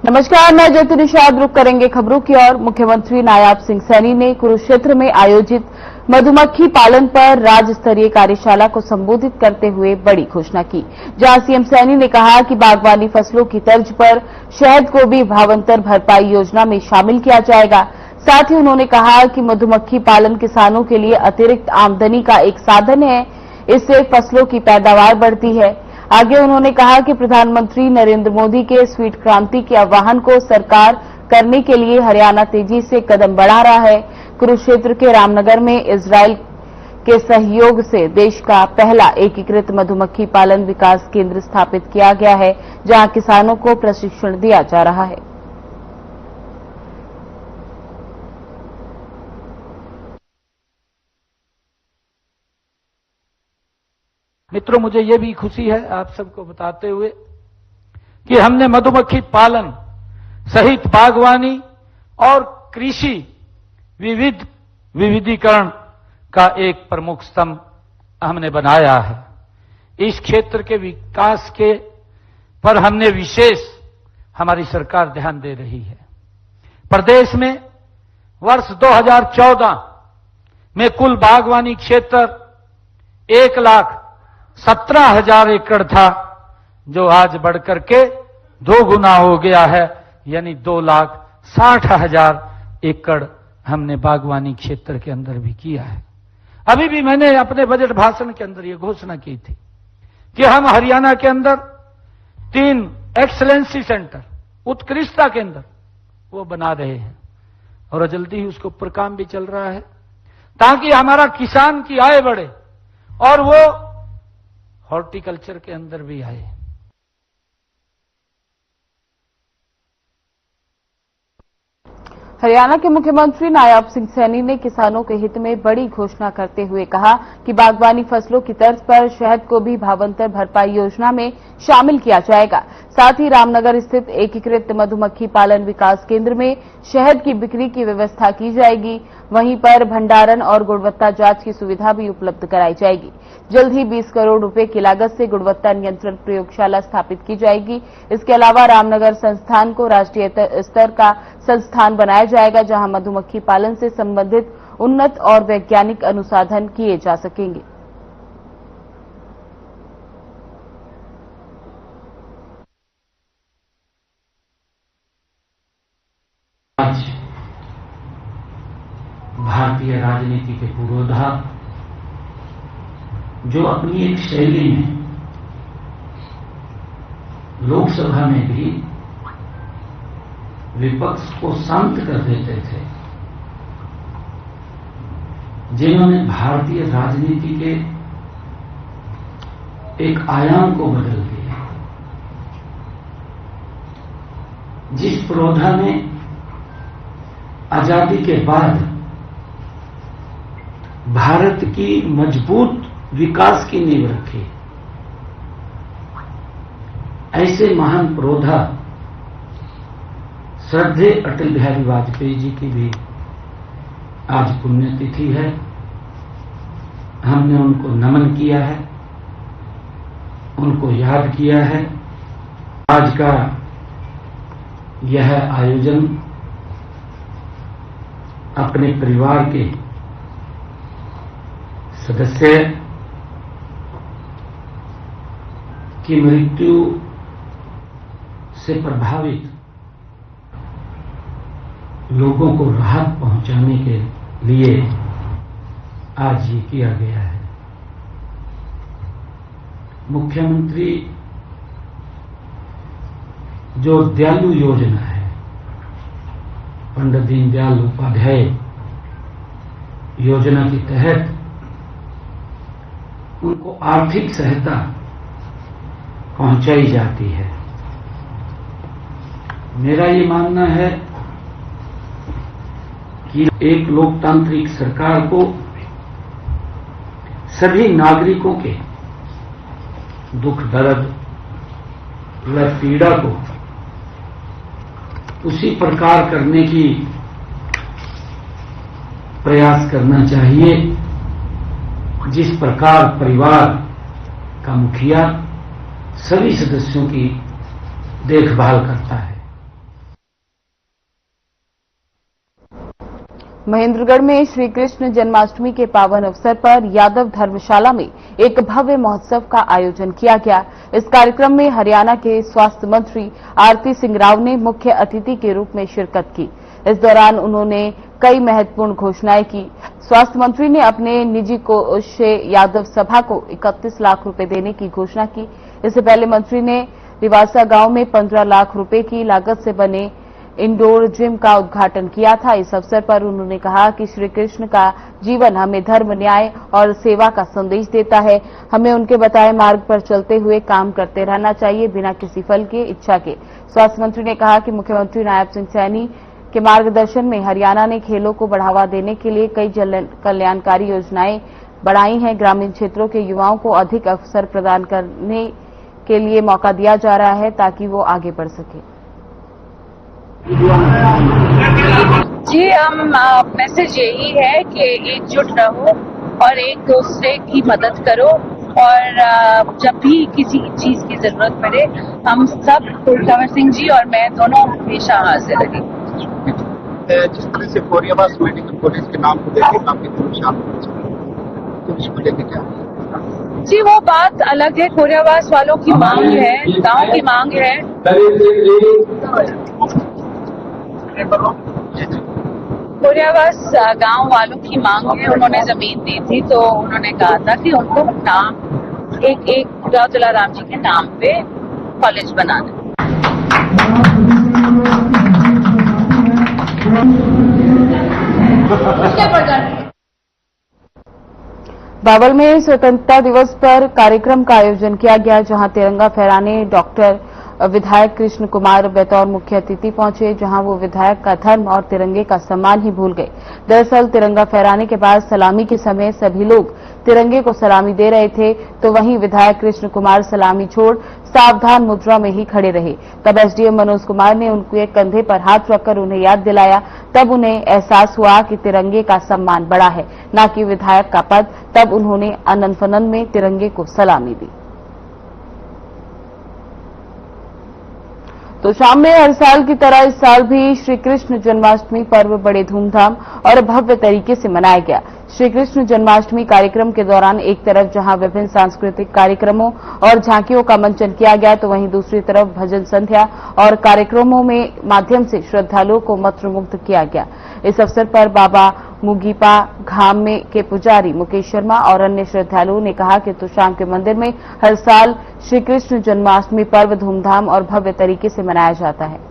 नमस्कार, मैं ज्योति निषाद। रुक करेंगे खबरों की ओर। मुख्यमंत्री नायाब सिंह सैनी ने कुरुक्षेत्र में आयोजित मधुमक्खी पालन पर राज्य स्तरीय कार्यशाला को संबोधित करते हुए बड़ी घोषणा की, जहां सीएम सैनी ने कहा कि बागवानी फसलों की तर्ज पर शहद को भी भावांतर भरपाई योजना में शामिल किया जाएगा। साथ ही उन्होंने कहा कि मधुमक्खी पालन किसानों के लिए अतिरिक्त आमदनी का एक साधन है, इससे फसलों की पैदावार बढ़ती है। आगे उन्होंने कहा कि प्रधानमंत्री नरेंद्र मोदी के स्वीट क्रांति के आह्वान को साकार करने के लिए हरियाणा तेजी से कदम बढ़ा रहा है। कुरुक्षेत्र के रामनगर में इजरायल के सहयोग से देश का पहला एकीकृत मधुमक्खी पालन विकास केंद्र स्थापित किया गया है, जहां किसानों को प्रशिक्षण दिया जा रहा है। मित्रों, मुझे ये भी खुशी है आप सबको बताते हुए कि हमने मधुमक्खी पालन सहित बागवानी और कृषि विविधीकरण का एक प्रमुख स्तंभ हमने बनाया है। इस क्षेत्र के विकास के पर हमने विशेष हमारी सरकार ध्यान दे रही है। प्रदेश में वर्ष 2014 में कुल बागवानी क्षेत्र 1,17,000 एकड़ था, जो आज बढ़कर के 2 गुना हो गया है, यानी 2,60,000 एकड़ हमने बागवानी क्षेत्र के अंदर भी किया है। अभी भी मैंने अपने बजट भाषण के अंदर यह घोषणा की थी कि हम हरियाणा के अंदर 3 एक्सलेंसी सेंटर, उत्कृष्टता केंद्र, वो बना रहे हैं और जल्दी ही उसके ऊपर काम भी चल रहा है, ताकि हमारा किसान की आय बढ़े और वो हॉर्टिकल्चर के अंदर भी आए। हरियाणा के मुख्यमंत्री नायाब सिंह सैनी ने किसानों के हित में बड़ी घोषणा करते हुए कहा कि बागवानी फसलों की तर्ज पर शहद को भी भावांतर भरपाई योजना में शामिल किया जाएगा। साथ ही रामनगर स्थित एकीकृत मधुमक्खी पालन विकास केंद्र में शहद की बिक्री की व्यवस्था की जाएगी। वहीं पर भंडारण और गुणवत्ता जांच की सुविधा भी उपलब्ध कराई जाएगी। जल्द ही 20 करोड़ रुपए की लागत से गुणवत्ता नियंत्रण प्रयोगशाला स्थापित की जाएगी। इसके अलावा रामनगर संस्थान को राष्ट्रीय स्तर का संस्थान बनाया जाएगा, जहां मधुमक्खी पालन से संबंधित उन्नत और वैज्ञानिक अनुसंधान किए जा सकेंगे। आज भारतीय राजनीति के पुरोधा जो अपनी एक शैली में लोकसभा में भी विपक्ष को शांत कर देते थे, जिन्होंने भारतीय राजनीति के एक आयाम को बदल दिया, जिस पुरोधा ने आजादी के बाद भारत की मजबूत विकास की नींव रखी, ऐसे महान पुरोधा श्रद्धेय अटल बिहारी वाजपेयी जी की भी आज पुण्यतिथि है। हमने उनको नमन किया है, उनको याद किया है। आज का यह आयोजन अपने परिवार के सदस्य की मृत्यु से प्रभावित लोगों को राहत पहुंचाने के लिए आज ये किया गया है। मुख्यमंत्री जो दयालु योजना है, पंडित दीनदयाल उपाध्याय योजना के तहत उनको आर्थिक सहायता पहुंचाई जाती है। मेरा ये मानना है कि एक लोकतांत्रिक सरकार को सभी नागरिकों के दुख दर्द व पीड़ा को उसी प्रकार करने की प्रयास करना चाहिए जिस प्रकार परिवार का मुखिया सभी सदस्यों की देखभाल करता है। महेंद्रगढ़ में श्री कृष्ण जन्माष्टमी के पावन अवसर पर यादव धर्मशाला में एक भव्य महोत्सव का आयोजन किया गया। इस कार्यक्रम में हरियाणा के स्वास्थ्य मंत्री आरती सिंह राव ने मुख्य अतिथि के रूप में शिरकत की। इस दौरान उन्होंने कई महत्वपूर्ण घोषणाएं की। स्वास्थ्य मंत्री ने अपने निजी कोष से यादव सभा को 31 लाख रुपए देने की घोषणा की। इससे पहले मंत्री ने रिवासा गांव में 15 लाख रुपए की लागत से बने इंडोर जिम का उद्घाटन किया था। इस अवसर पर उन्होंने कहा कि श्री कृष्ण का जीवन हमें धर्म, न्याय और सेवा का संदेश देता है। हमें उनके बताए मार्ग पर चलते हुए काम करते रहना चाहिए, बिना किसी फल के, इच्छा के। स्वास्थ्य मंत्री ने कहा कि मुख्यमंत्री नायब सिंह सैनी के मार्गदर्शन में हरियाणा ने खेलों को बढ़ावा देने के लिए कई कल्याणकारी योजनाएं बढ़ाई हैं। ग्रामीण क्षेत्रों के युवाओं को अधिक अवसर प्रदान करने के लिए मौका दिया जा रहा है ताकि वो आगे बढ़ सके। जी, हम मैसेज यही है कि एकजुट रहो और एक दूसरे की मदद करो और जब भी किसी चीज की जरूरत पड़े हम सब, कुलकवर सिंह जी और मैं दोनों हमेशा हाजिर रहेंगे। जिस तरह से कोरियावास मेडिकल कॉलेज के नाम को लेकर काफी तो इसको लेकर क्या जी, वो बात अलग है। कोरियावास वालों की मांग है, गांव की मांग है। कोरियावास गांव वालों की मांग है। उन्होंने जमीन दी थी तो उन्होंने कहा था कि उनको नाम एक राव तुलाराम जी के नाम पे कॉलेज बनाना। बावल में स्वतंत्रता दिवस पर कार्यक्रम का आयोजन किया गया, जहां तिरंगा फहराने डॉक्टर विधायक कृष्ण कुमार बतौर मुख्य अतिथि पहुंचे, जहां वो विधायक का धर्म और तिरंगे का सम्मान ही भूल गए। दरअसल तिरंगा फहराने के बाद सलामी के समय सभी लोग तिरंगे को सलामी दे रहे थे, तो वहीं विधायक कृष्ण कुमार सलामी छोड़ सावधान मुद्रा में ही खड़े रहे। तब एसडीएम मनोज कुमार ने उनके कंधे पर हाथ रखकर उन्हें याद दिलाया। तब उन्हें एहसास हुआ कि तिरंगे का सम्मान बड़ा है, न कि विधायक का पद। तब उन्होंने आनंद फनंद में तिरंगे को सलामी दी। तो शाम में हर साल की तरह इस साल भी श्री कृष्ण जन्माष्टमी पर्व बड़े धूमधाम और भव्य तरीके से मनाया गया। श्री कृष्ण जन्माष्टमी कार्यक्रम के दौरान एक तरफ जहां विभिन्न सांस्कृतिक कार्यक्रमों और झांकियों का मंचन किया गया, तो वहीं दूसरी तरफ भजन संध्या और कार्यक्रमों में माध्यम से श्रद्धालुओं को मंत्रमुग्ध किया गया। इस अवसर पर बाबा मुगीपा घाम में के पुजारी मुकेश शर्मा और अन्य श्रद्धालुओं ने कहा कि तुशाम के मंदिर में हर साल श्री कृष्ण जन्माष्टमी पर्व धूमधाम और भव्य तरीके से मनाया जाता है।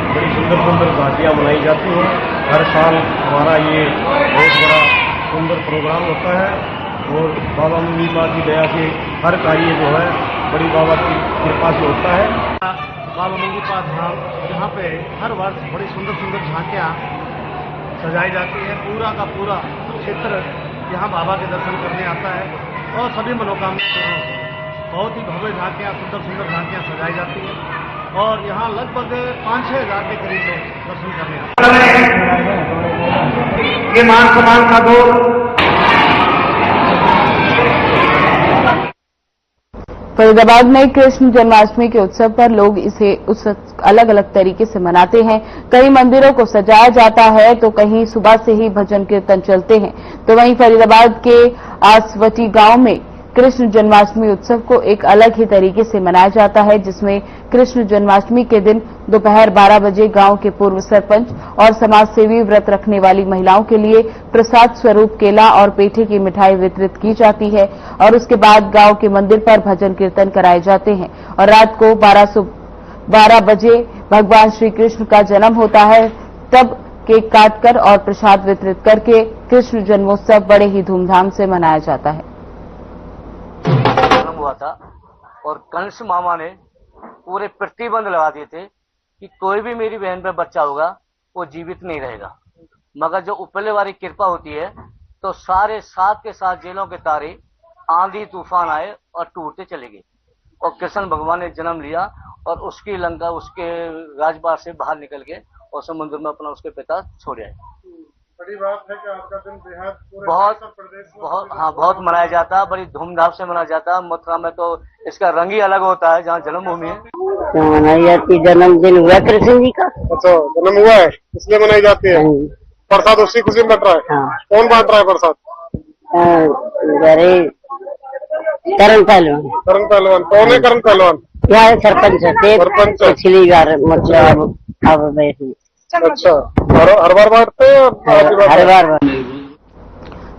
बड़ी सुंदर सुंदर झांकियाँ मनाई जाती हैं। हर साल हमारा ये बहुत बड़ा सुंदर प्रोग्राम होता है और बाबा मुगीपा की दया से हर कार्य जो है बड़ी बाबा की कृपा से होता है। बाबा मुगीपा धाम, यहाँ पे हर वर्ष बड़ी सुंदर सुंदर झांकियाँ सजाई जाती है। पूरा का पूरा क्षेत्र यहाँ बाबा के दर्शन करने आता है और सभी मनोकामना बहुत ही भव्य झांकियाँ, सुंदर सुंदर झांकियाँ सजाई जाती है और यहाँ लगभग 5-6 हज़ार के करीब लोग दर्शन करने आते हैं। ये मान सम्मान का दौर। फरीदाबाद में कृष्ण जन्माष्टमी के उत्सव पर लोग इसे अलग अलग तरीके से मनाते हैं। कई मंदिरों को सजाया जाता है तो कहीं सुबह से ही भजन कीर्तन चलते हैं। तो वहीं फरीदाबाद के आसवटी गांव में कृष्ण जन्माष्टमी उत्सव को एक अलग ही तरीके से मनाया जाता है, जिसमें कृष्ण जन्माष्टमी के दिन दोपहर 12 बजे गांव के पूर्व सरपंच और समाजसेवी व्रत रखने वाली महिलाओं के लिए प्रसाद स्वरूप केला और पेठे की मिठाई वितरित की जाती है और उसके बाद गांव के मंदिर पर भजन कीर्तन कराए जाते हैं और रात को 12 बजे भगवान श्री कृष्ण का जन्म होता है। तब केक काटकर और प्रसाद वितरित करके कृष्ण जन्मोत्सव बड़े ही धूमधाम से मनाया जाता है। हुआ था और कंस मामा ने पूरे प्रतिबंध लगा दिए थे कि कोई भी मेरी बहन पे बच्चा होगा वो जीवित नहीं रहेगा। मगर जो ऊपरले वाली कृपा होती है तो सारे साथ के साथ जेलों के तारे आंधी तूफान आए और टूटते चले गए और कृष्ण भगवान ने जन्म लिया और उसकी लंका उसके राजपाट से बाहर निकल के और समुद्र में अपना उसके पिता छोड़ आए। बड़ी बात है कि आपका दिन बेहद पूरे बहुत मनाया जाता है, बड़ी धूमधाम से मनाया जाता है। मथुरा में तो इसका रंग ही अलग होता है जहाँ जन्मभूमि है। मनाई जाती जन्मदिन हुआ कृष्ण जी का। अच्छा, जन्म हुआ है इसलिए मनाई जाती है। प्रसाद उसी खुशी में बट रहा है। हाँ। कौन बांट रहा है प्रसाद? अरे करण पहलवान। करण पहलवान कौन है? करण पहलवान यहाँ सरपंच थे पिछली बार, मतलब अब वैसे। अच्छा, हर बार बांटते हैं? हर बार।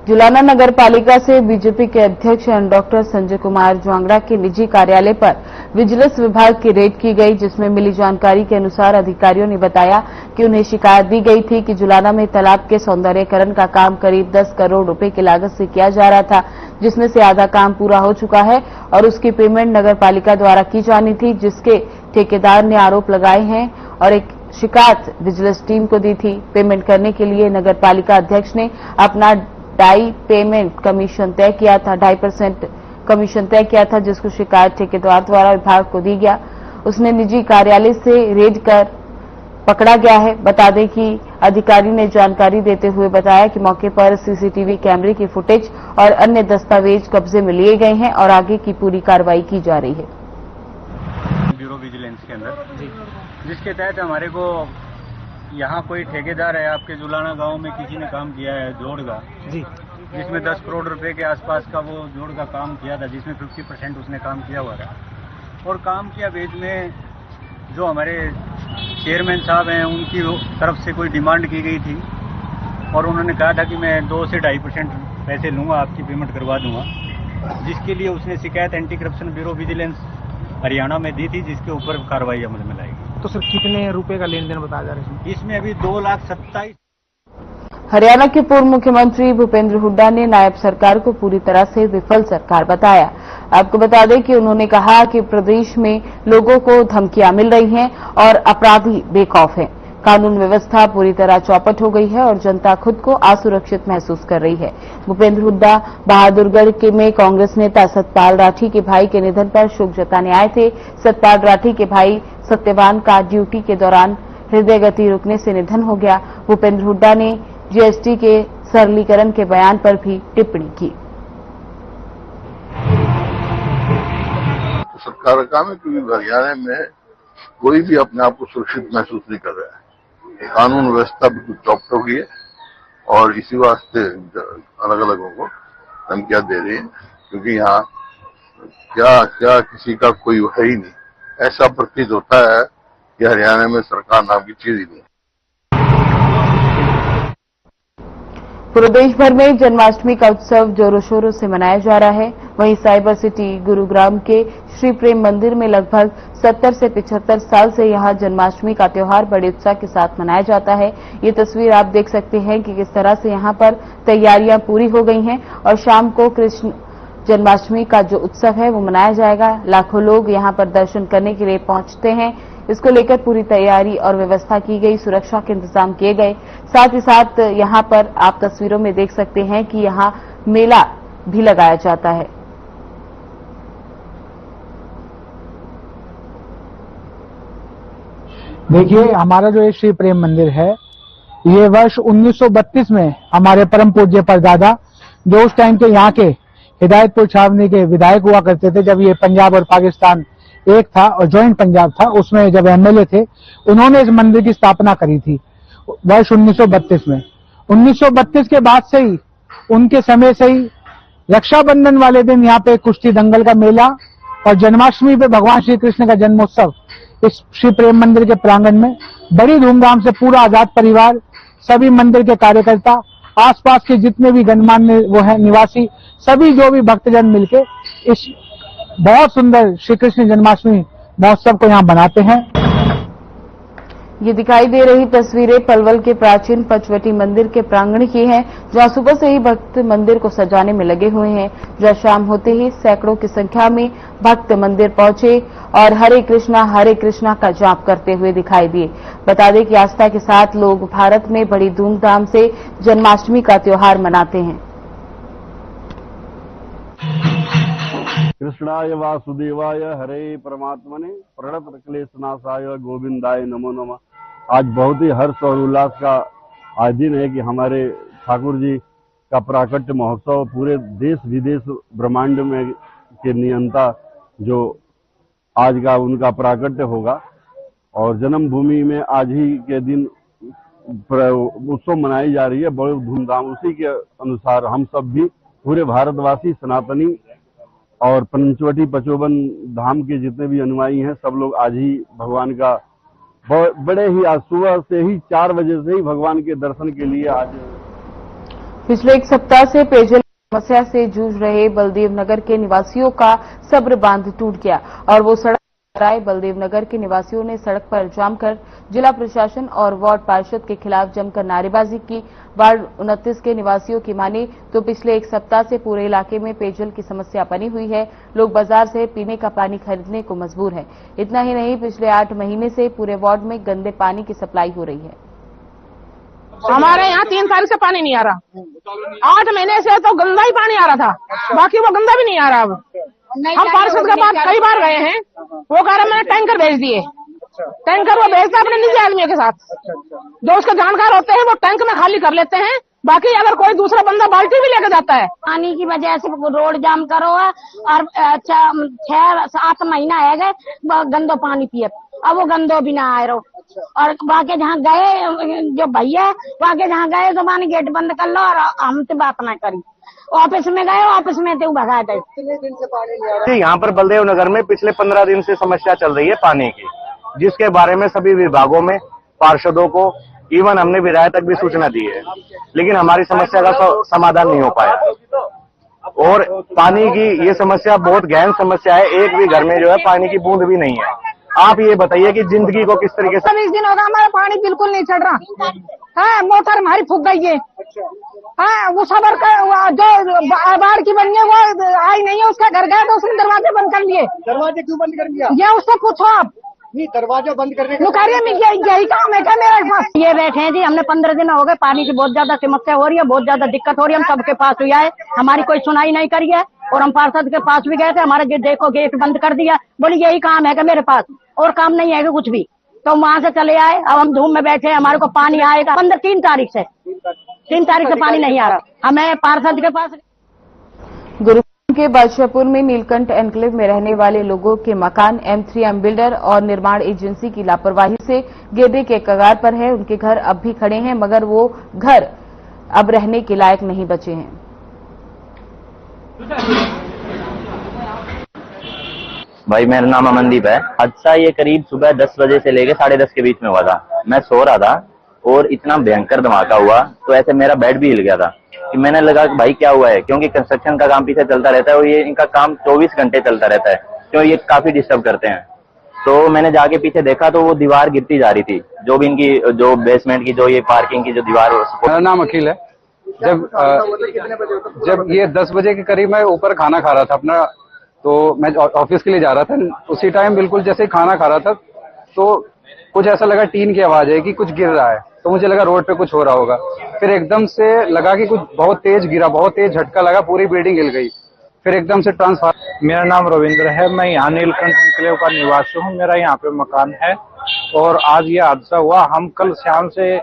जुलाना नगर पालिका से बीजेपी के अध्यक्ष एवं डॉक्टर संजय कुमार ज्वांगड़ा के निजी कार्यालय पर विजिलेंस विभाग की रेड की गई, जिसमें मिली जानकारी के अनुसार अधिकारियों ने बताया कि उन्हें शिकायत दी गई थी कि जुलाना में तालाब के सौंदर्यीकरण का काम करीब 10 करोड़ रुपए की लागत से किया जा रहा था, जिसमें से आधा काम पूरा हो चुका है और उसकी पेमेंट नगर पालिका द्वारा की जानी थी, जिसके ठेकेदार ने आरोप लगाए हैं और एक शिकायत विजिलेंस टीम को दी थी। पेमेंट करने के लिए नगर पालिका अध्यक्ष ने अपना 2.5% पेमेंट कमीशन तय किया था, 2.5% कमीशन तय किया था, जिसको शिकायत ठेकेदार द्वारा विभाग को दी गया। उसने निजी कार्यालय से रेड कर पकड़ा गया है। बता दें कि अधिकारी ने जानकारी देते हुए बताया कि मौके पर सीसीटीवी कैमरे की फुटेज और अन्य दस्तावेज कब्जे में लिए गए हैं और आगे की पूरी कार्रवाई की जा रही है। ब्यूरो विजिलेंस के अंदर जिसके तहत हमारे को यहाँ कोई ठेकेदार है आपके जुलाना गांव में किसी ने काम किया है जोड़ का जी, जिसमें 10 करोड़ रुपए के आसपास का वो जोड़ का काम किया था, जिसमें 50% उसने काम किया हुआ था। और काम किया बेच में जो हमारे चेयरमैन साहब हैं उनकी तरफ से कोई डिमांड की गई थी और उन्होंने कहा था कि मैं 2 से 2.5% पैसे लूँगा, आपकी पेमेंट करवा दूंगा, जिसके लिए उसने शिकायत anti corruption bureau vigilance Haryana में दी थी, जिसके ऊपर कार्रवाई अमल में लाएगी। तो सर कितने रुपए का लेन देन बताया जा रहा है इसमें? अभी 2,27,000। हरियाणा के पूर्व मुख्यमंत्री भूपेंद्र हुड्डा ने नायब सरकार को पूरी तरह से विफल सरकार बताया। आपको बता दें कि उन्होंने कहा कि प्रदेश में लोगों को धमकियां मिल रही हैं और अपराधी बेखौफ हैं। कानून व्यवस्था पूरी तरह चौपट हो गई है और जनता खुद को असुरक्षित महसूस कर रही है। भूपेंद्र हुड्डा बहादुरगढ़ के में कांग्रेस नेता सतपाल राठी के भाई के निधन पर शोक जताने आए थे। सतपाल राठी के भाई सत्यवान का ड्यूटी के दौरान हृदय गति रुकने से निधन हो गया। भूपेंद्र हुड्डा ने जीएसटी के सरलीकरण के बयान पर भी टिप्पणी की। सरकार का काम है, क्योंकि हरियाणा में कोई भी अपने आप को सुरक्षित महसूस नहीं कर रहा है। कानून व्यवस्था बिल्कुल चौपट हो गई है और इसी वास्ते अलग अलग लोगों को धमकियां दे रही है, क्योंकि यहाँ क्या किसी का कोई है ही नहीं। ऐसा प्रतीत होता है कि हरियाणा में सरकार नाम की चीज ही नहीं। पूरे देश भर में जन्माष्टमी का उत्सव जोरों शोरों से मनाया जा रहा है। वहीं साइबर सिटी गुरुग्राम के श्री प्रेम मंदिर में लगभग 70 से 75 साल से यहां जन्माष्टमी का त्योहार बड़े उत्साह के साथ मनाया जाता है। ये तस्वीर आप देख सकते हैं कि किस तरह से यहां पर तैयारियां पूरी हो गई हैं और शाम को कृष्ण जन्माष्टमी का जो उत्सव है वो मनाया जाएगा। लाखों लोग यहां पर दर्शन करने के लिए पहुंचते हैं। इसको लेकर पूरी तैयारी और व्यवस्था की गई, सुरक्षा के इंतजाम किए गए। साथ ही साथ यहां पर आप तस्वीरों में देख सकते हैं कि यहां मेला भी लगाया जाता है। देखिए, हमारा जो ये श्री प्रेम मंदिर है, ये वर्ष 1932 में हमारे परम पूज्य परदादा, जो उस टाइम के यहाँ के हिदायतपुर छावनी के विधायक हुआ करते थे, जब ये पंजाब और पाकिस्तान एक था और ज्वाइंट पंजाब था, उसमें जब एमएलए थे, उन्होंने इस मंदिर की स्थापना करी थी वर्ष 1932 में। 1932 के बाद से ही, उनके समय से ही रक्षाबंधन वाले दिन यहाँ पे कुश्ती दंगल का मेला और जन्माष्टमी पे भगवान श्री कृष्ण का जन्मोत्सव इस श्री प्रेम मंदिर के प्रांगण में बड़ी धूमधाम से पूरा आजाद परिवार, सभी मंदिर के कार्यकर्ता, आसपास के जितने भी गणमान्य वो है निवासी, सभी जो भी भक्तजन मिलके इस बहुत सुंदर श्री कृष्ण जन्माष्टमी महोत्सव को यहाँ बनाते हैं। ये दिखाई दे रही तस्वीरें पलवल के प्राचीन पंचवटी मंदिर के प्रांगण की हैं, जहां सुबह से ही भक्त मंदिर को सजाने में लगे हुए हैं। जहां शाम होते ही सैकड़ों की संख्या में भक्त मंदिर पहुंचे और हरे कृष्णा का जाप करते हुए दिखाई दिए। बता दें कि आस्था के साथ लोग भारत में बड़ी धूमधाम से जन्माष्टमी का त्योहार मनाते हैं। कृष्णाय वासुदेवाय हरे परमात्मने प्रणत क्लेशनाशाय गोविंदाय नमो नमः। आज बहुत ही हर्ष और उल्लास का आज दिन है कि हमारे ठाकुर जी का प्राकट्य महोत्सव पूरे देश विदेश ब्रह्मांड में के नियंता जो आज का उनका प्राकट्य होगा और जन्मभूमि में आज ही के दिन उत्सव मनाई जा रही है बड़े धूमधाम। उसी के अनुसार हम सब भी पूरे भारतवासी सनातनी और पंचवटी पचोबन धाम के जितने भी अनुयायी हैं सब लोग आज ही भगवान का बड़े ही आज सुबह से ही 4 बजे से ही भगवान के दर्शन के लिए आज। पिछले एक सप्ताह से पेयजल समस्या से जूझ रहे बलदेव नगर के निवासियों का सब्र बांध टूट गया और वो सड़क पर आए। बलदेव नगर के निवासियों ने सड़क पर जाम कर जिला प्रशासन और वार्ड पार्षद के खिलाफ जमकर नारेबाजी की। वार्ड 29 के निवासियों की माने तो पिछले एक सप्ताह से पूरे इलाके में पेयजल की समस्या बनी हुई है। लोग बाजार से पीने का पानी खरीदने को मजबूर है। इतना ही नहीं, पिछले 8 महीने से पूरे वार्ड में गंदे पानी की सप्लाई हो रही है। हमारे यहाँ 3 तारीख से पानी नहीं आ रहा। 8 महीने से तो गंदा ही पानी आ रहा था, बाकी वो गंदा भी नहीं आ रहा। अब हम पार्षद के पास कई बार गए हैं, वो कह रहे मैंने टैंकर भेज दिए। टैंकर वो भेजता है अपने निजी आदमियों के साथ, जो उसके जानकार होते हैं वो टैंक में खाली कर लेते हैं। बाकी अगर कोई दूसरा बंदा बाल्टी भी लेके जाता है। पानी की वजह से रोड जाम करो है और 6-7 महीना है गए गंदो पानी पिए, अब वो गंदो भी ना आए रहो। और बाकी जहाँ गए जो भैया बाकी जहाँ गए तो मानी गेट बंद कर लो और हमसे बात ना करी। ऑफिस में गए, ऑफिस में तो भगा गए। यहाँ पर बलदेव नगर में पिछले 15 दिन से समस्या चल रही है पानी की, जिसके बारे में सभी विभागों में पार्षदों को इवन हमने विधायक तक भी सूचना दी है, लेकिन हमारी समस्या का समाधान नहीं हो पाया। और पानी की ये समस्या बहुत गहन समस्या है। एक भी घर में जो है पानी की बूंद भी नहीं है। आप ये बताइए कि जिंदगी को किस तरीके से। 20 दिन होगा हमारा पानी बिल्कुल नहीं चढ़ रहा है। मोटर हमारी फूक गई है। वो सबर का जो बाढ़ की बनी है वो आई नहीं है। उसका घर गया तो उसने दरवाजे बंद कर लिए। दरवाजे क्यों बंद कर दिया? ये उससे पूछो आप। नहीं, दरवाजा बंद करने यही काम है क्या मेरे पास? ये बैठे हैं जी, हमने 15 दिन हो गए, पानी की बहुत ज्यादा समस्या हो रही है, बहुत ज्यादा दिक्कत हो रही है। हम सबके पास हुआ है, हमारी कोई सुनाई नहीं करी है। और हम पार्षद के पास भी गए थे, हमारा देखो गेट बंद कर दिया। बोली यही काम है क्या मेरे पास, और काम नहीं है कुछ भी। तो वहां से चले आए, अब हम धूम में बैठे, हमारे को पानी आएगा 3 तारीख से। 3 तारीख से पानी नहीं आ रहा। हमें पार्षद के पास गुरुग्राम के बादशाहपुर में नीलकंठ एन्क्लेव में रहने वाले लोगों के मकान M3M बिल्डर और निर्माण एजेंसी की लापरवाही से गिरने के कगार पर है। उनके घर अब भी खड़े हैं, मगर वो घर अब रहने के लायक नहीं बचे हैं। भाई मेरा नाम अमनदीप है। हादसा ये करीब सुबह 10 बजे से लेकर 10:30 के बीच में हुआ था। मैं सो रहा था और इतना भयंकर धमाका हुआ तो ऐसे मेरा बेड भी हिल गया था कि मैंने लगा कि भाई क्या हुआ है, क्योंकि कंस्ट्रक्शन का काम पीछे चलता रहता है और ये इनका काम 24 घंटे चलता रहता है, क्यों ये काफी डिस्टर्ब करते हैं। तो मैंने जाके पीछे देखा तो वो दीवार गिरती जा रही थी, जो भी इनकी जो बेसमेंट की जो ये पार्किंग की जो दीवार। मेरा नाम अखिल है। जब ये 10 बजे के करीब मैं ऊपर खाना खा रहा था अपना, तो मैं ऑफिस के लिए जा रहा था। उसी टाइम बिल्कुल जैसे ही खाना खा रहा था तो कुछ ऐसा लगा टीन की आवाज है कि कुछ गिर रहा है, तो मुझे लगा रोड पे कुछ हो रहा होगा। फिर एकदम से लगा कि कुछ बहुत तेज गिरा, बहुत तेज झटका लगा, पूरी बिल्डिंग हिल गई। फिर एकदम से ट्रांसफार्मर। मेरा नाम रविंद्र है, मैं यहाँ नीलकंठ एन्क्लेव का निवासी हूँ। मेरा यहाँ पे मकान है और आज ये हादसा हुआ। हम कल शाम से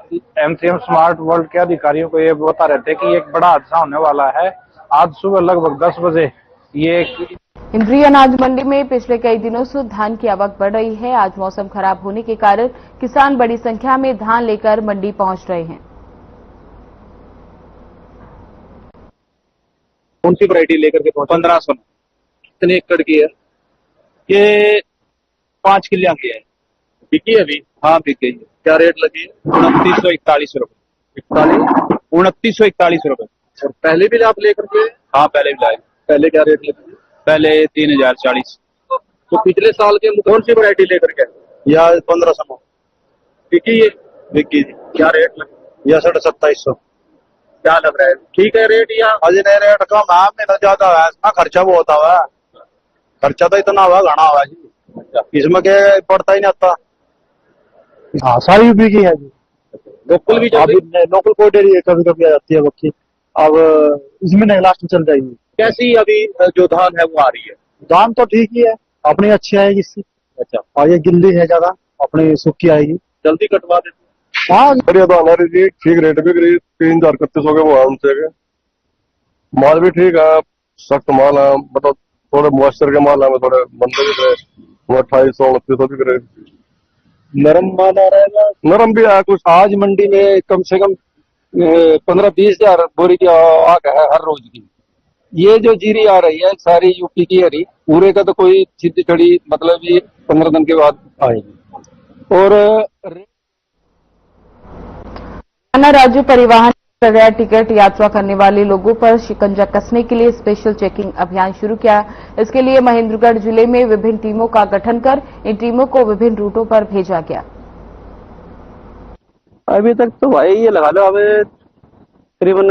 M3M स्मार्ट वर्ल्ड के अधिकारियों को ये बता रहे थे कि एक बड़ा हादसा होने वाला है। आज सुबह लगभग 10 बजे ये इंद्री अनाज मंडी में पिछले कई दिनों से धान की आवक बढ़ रही है। आज मौसम खराब होने के कारण किसान बड़ी संख्या में धान लेकर मंडी पहुंच रहे हैं। कौन सी वैरायटी लेकर के पहुंचे? 1500। कितने एकड़ की है? ये 5 किलियां की है। बिकी है अभी? हाँ बिक गई है। क्या रेट लगी है? 2941 रुपए। 2941 रुपए। और पहले भी आप लेकर के? हाँ पहले भी लाए। पहले क्या रेट लगी? पहले 3040। तो पिछले साल के कौन सी वैरायटी लेकर के? या 1500 बिकी है? बिकी। क्या रेट लगी? या 2700। क्या लग रहा है, ठीक है रेट या? अजय नहीं, रेट कम है, मेहनत ज्यादा है, इसमें खर्चा बहुत हुआ। खर्चा तो इतना हुआ, घना हुआ जी, इसमें क्या पड़ता ही नहीं आता। हाँ सारी बिकी है जी। लोकल भी लोकल कोई कभी कभी आ जाती है मक्खी। अब इसमें नहीं, लास्ट में चल जाएगी। कैसी अभी जो धान है वो आ रही है? धान तो ठीक ही है, अपनी अच्छी आएगी इससे। अच्छा, और ये गिल्ली है ज्यादा, अपनी सूखी आएगी, जल्दी कटवा देते। हाँ बढ़िया धान आ रही थी, ठीक रेट भी करीब 3031 हो गए वो हमसे। माल भी ठीक है, सख्त माल है, मतलब थोड़े मॉइस्चर के माल है, थोड़े बंदे भी वो 2800 2900 बिक रहे। नरम माल आ रहेगा? नरम भी आया कुछ। आज मंडी में कम से कम 15-20 हजार बोरी की आग है हर रोज की। ये जो जीरी आ रही है सारी यूपी की हरी, पूरे का तो कोई सीधी खड़ी मतलब ये 15 दिन के बाद आएगी। और राज्य परिवहन बगैर टिकट यात्रा करने वाले लोगों पर शिकंजा कसने के लिए स्पेशल चेकिंग अभियान शुरू किया। इसके लिए महेंद्रगढ़ जिले में विभिन्न टीमों का गठन कर इन टीमों को विभिन्न रूटों पर भेजा गया। अभी तक तो भाई ये लगा लो, हमें करीबन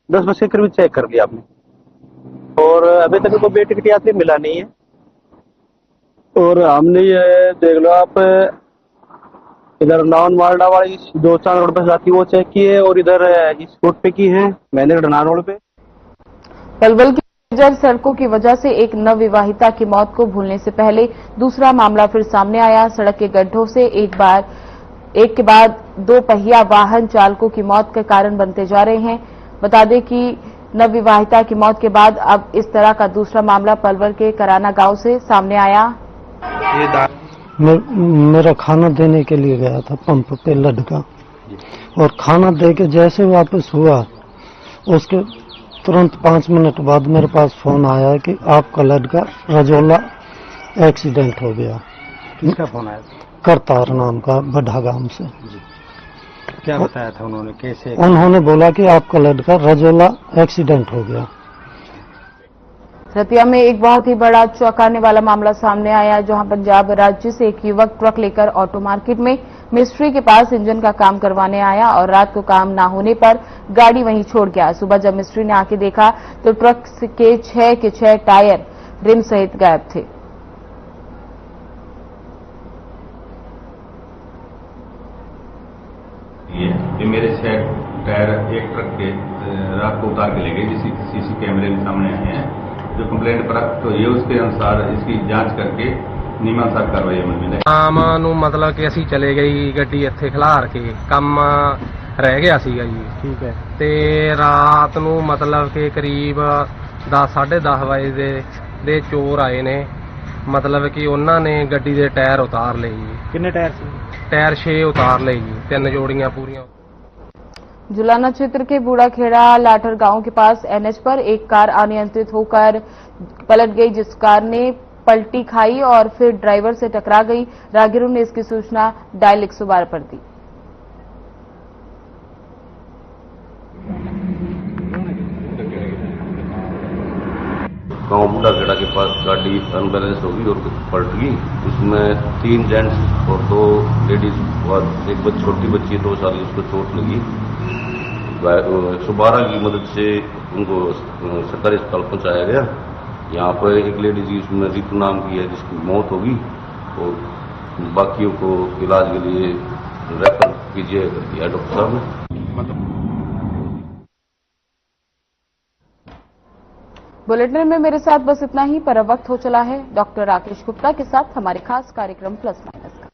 10 बजे के करीब चेक कर लिया आपने, और अभी तक तो टिकट यात्री मिला नहीं है। और हमने ये देख लो आप, इधर नावन मालडा वाली 2-4 रोड पर जाती वो चेक की है, और इधर इस रोड पे की है महेंद्रगढ़ रोड पे। पलवल की जल सड़कों की वजह से एक नवविवाहिता की मौत को भूलने से पहले दूसरा मामला फिर सामने आया। सड़क के गड्ढों से एक के बाद 2 पहिया वाहन चालकों की मौत के कारण बनते जा रहे हैं। बता दें कि नवविवाहिता की मौत के बाद अब इस तरह का दूसरा मामला पलवल के कराना गांव से सामने आया। मेरा खाना देने के लिए गया था पंप पे लड़का, और खाना दे के जैसे वापस हुआ उसके तुरंत 5 मिनट बाद मेरे पास फोन आया कि आपका लड़का रजोला एक्सीडेंट हो गया। किसका फोन आया? करतार नाम का बढ़ा गांव से। क्या बताया था उन्होंने, कैसे? उन्होंने बोला कि आपका लड़का रजोला एक्सीडेंट हो गया। रतिया में एक बहुत ही बड़ा चौंकाने वाला मामला सामने आया, जहां पंजाब राज्य से एक युवक ट्रक लेकर ऑटो मार्केट में मिस्त्री के पास इंजन का काम करवाने आया और रात को काम ना होने पर गाड़ी वहीं छोड़ गया। सुबह जब मिस्त्री ने आके देखा तो ट्रक के 6 टायर रिम सहित गायब थे। ये मेरे 6 टायर एक ट्रक के रात को उतार के ले गए, जिसकी सीसी कैमरे में सामने आए हैं। जो कंप्लेंट प्राप्त हुई है उसके अनुसार इसकी जांच करके नियमानुसार कार्रवाई अमल में ਆਮ ਨੂੰ ਮਤਲਬ ਕਿ ਅਸੀਂ ਚਲੇ ਗਈ ਗੱਡੀ ਇੱਥੇ ਖਿਲਾਰ ਕੇ, ਕੰਮ ਰਹਿ ਗਿਆ ਸੀਗਾ ਜੀ। ਠੀਕ ਹੈ। ਤੇ ਰਾਤ ਨੂੰ ਮਤਲਬ ਕਿ ਕਰੀਬ 10-10:30 ਵਜੇ ਦੇ ਚੋਰ ਆਏ ਨੇ, ਮਤਲਬ ਕਿ ਉਹਨਾਂ ਨੇ ਗੱਡੀ ਦੇ ਟਾਇਰ ਉਤਾਰ ਲਏ ਜੀ। ਕਿੰਨੇ ਟਾਇਰ ਸੀ? ਟਾਇਰ 6 उतार ले जी, 3 जोड़ियां पूरियां। जुलाना क्षेत्र के बूढ़ाखेड़ा लाठर गांव के पास एनएच पर एक कार अनियंत्रित होकर पलट गई, जिस कार ने पलटी खाई और फिर ड्राइवर से टकरा गई। राहगीरों ने इसकी सूचना डायल 112 पर दी। गांव बूढ़ाखेड़ा के पास गाड़ी अनबैलेंस होगी और पलट गई। उसमें 3 जेंट्स और 2 लेडीज और एक छोटी बच्ची 2 साल की, उसको चोट लगी। 112 की मदद से उनको सरकारी अस्पताल पहुंचाया गया। यहाँ पर एक लेडीज की उसमें रितु नाम की है जिसकी मौत होगी, और बाकियों को इलाज के लिए रेफर कीजिए कर दिया डॉक्टर साहब ने। बुलेटिन में मेरे साथ बस इतना ही, पर अब वक्त हो चला है डॉक्टर राकेश गुप्ता के साथ हमारे खास कार्यक्रम प्लस माइनस का।